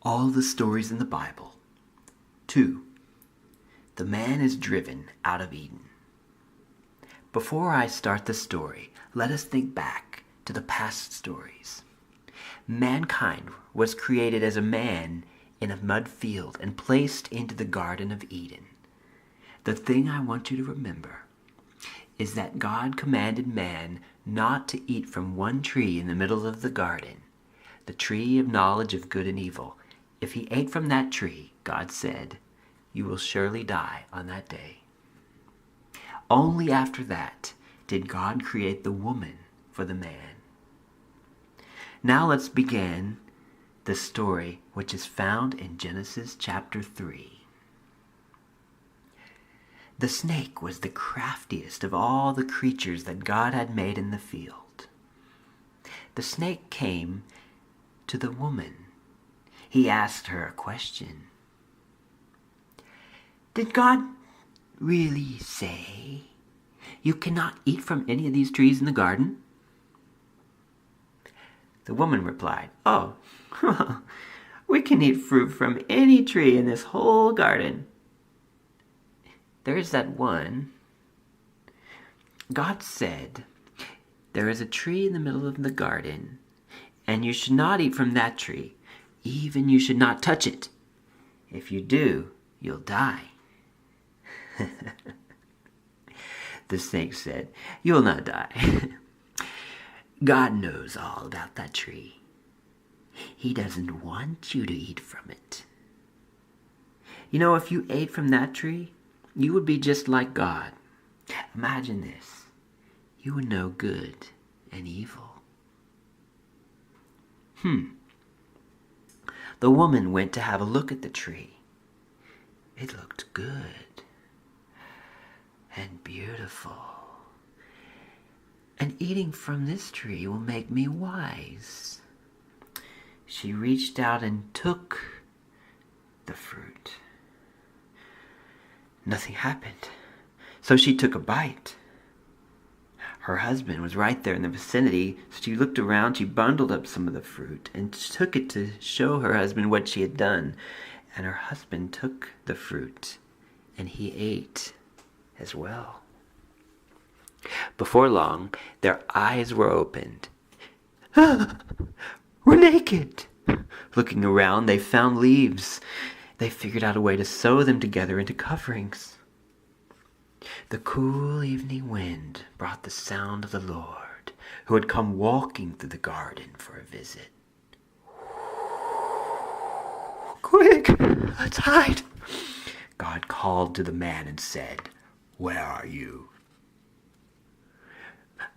All the stories in the Bible. 2. The man is driven out of Eden. Before I start the story, let us think back to the past stories. Mankind was created as a man in a mud field and placed into the Garden of Eden. The thing I want you to remember is that God commanded man not to eat from one tree in the middle of the garden, the tree of knowledge of good and evil. If he ate from that tree, God said, "You will surely die on that day." Only after that did God create the woman for the man. Now let's begin the story which is found in Genesis chapter 3. The snake was the craftiest of all the creatures that God had made in the field. The snake came to the woman. He asked her a question. "Did God really say you cannot eat from any of these trees in the garden?" The woman replied, "Oh, we can eat fruit from any tree in this whole garden. There's that one. God said, there is a tree in the middle of the garden, and you should not eat from that tree. Even you should not touch it. If you do, you'll die." The snake said, "You'll not die. God knows all about that tree. He doesn't want you to eat from it. You know, if you ate from that tree, you would be just like God. Imagine this. You would know good and evil." The woman went to have a look at the tree. It looked good and beautiful. "And eating from this tree will make me wise." She reached out and took the fruit. Nothing happened, so she took a bite. Her husband was right there in the vicinity, so she looked around, she bundled up some of the fruit and took it to show her husband what she had done. And her husband took the fruit and he ate as well. Before long, their eyes were opened. "We're naked!" Looking around, they found leaves. They figured out a way to sew them together into coverings. The cool evening wind brought the sound of the Lord, who had come walking through the garden for a visit. "Quick, let's hide!" God called to the man and said, "Where are you?"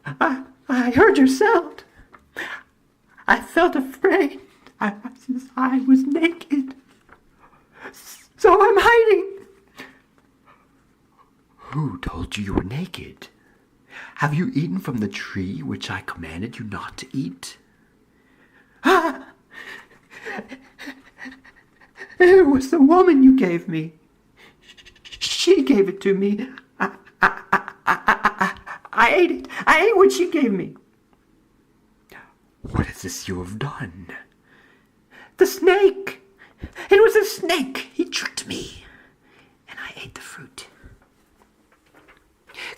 I heard your sound. I felt afraid. I was naked. So I'm hiding." "Who told you were naked? Have you eaten from the tree which I commanded you not to eat?" "It was the woman you gave me. She gave it to me. I ate it. I ate what she gave me." "What is this you have done?" "The snake. It was a snake. He tricked me, and I ate the fruit."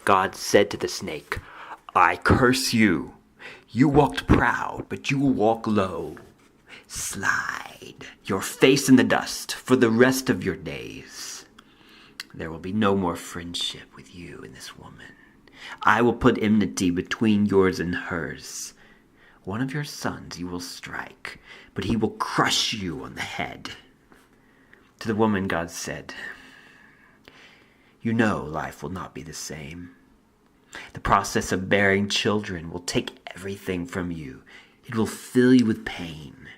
God said to the snake, "I curse you. You walked proud, but you will walk low. Slide your face in the dust for the rest of your days. There will be no more friendship with you and this woman. I will put enmity between yours and hers. One of your sons you will strike, but he will crush you on the head." To the woman God said, "You know life will not be the same. The process of bearing children will take everything from you. It will fill you with pain.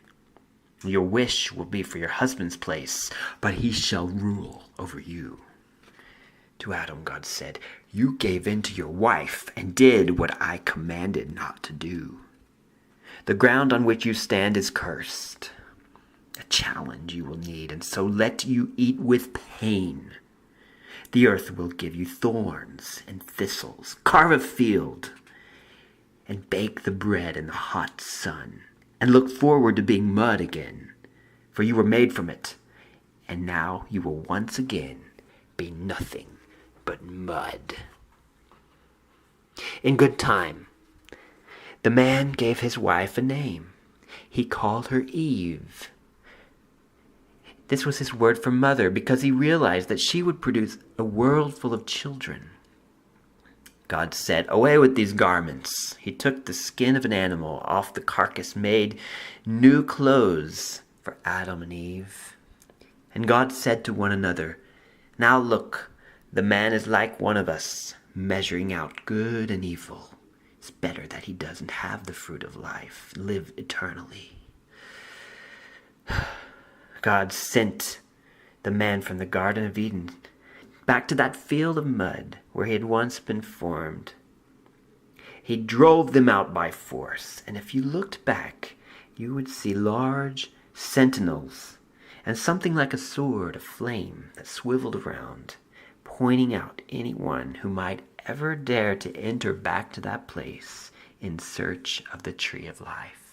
Your wish will be for your husband's place, but he shall rule over you." To Adam, God said, "You gave in to your wife and did what I commanded not to do. The ground on which you stand is cursed. A challenge you will need, and so let you eat with pain. The earth will give you thorns and thistles. Carve a field and bake the bread in the hot sun, and look forward to being mud again. for you were made from it, and now you will once again be nothing but mud. In good time, the man gave his wife a name. He called her Eve. This was his word for mother, because he realized that she would produce a world full of children. God said, "Away with these garments." He took the skin of an animal off the carcass, made new clothes for Adam and Eve. And God said to one another, "Now look, the man is like one of us, measuring out good and evil. It's better that he doesn't have the fruit of life, live eternally." God sent the man from the Garden of Eden back to that field of mud where he had once been formed. He drove them out by force, and if you looked back, you would see large sentinels and something like a sword of flame that swiveled around, pointing out anyone who might ever dare to enter back to that place in search of the tree of life.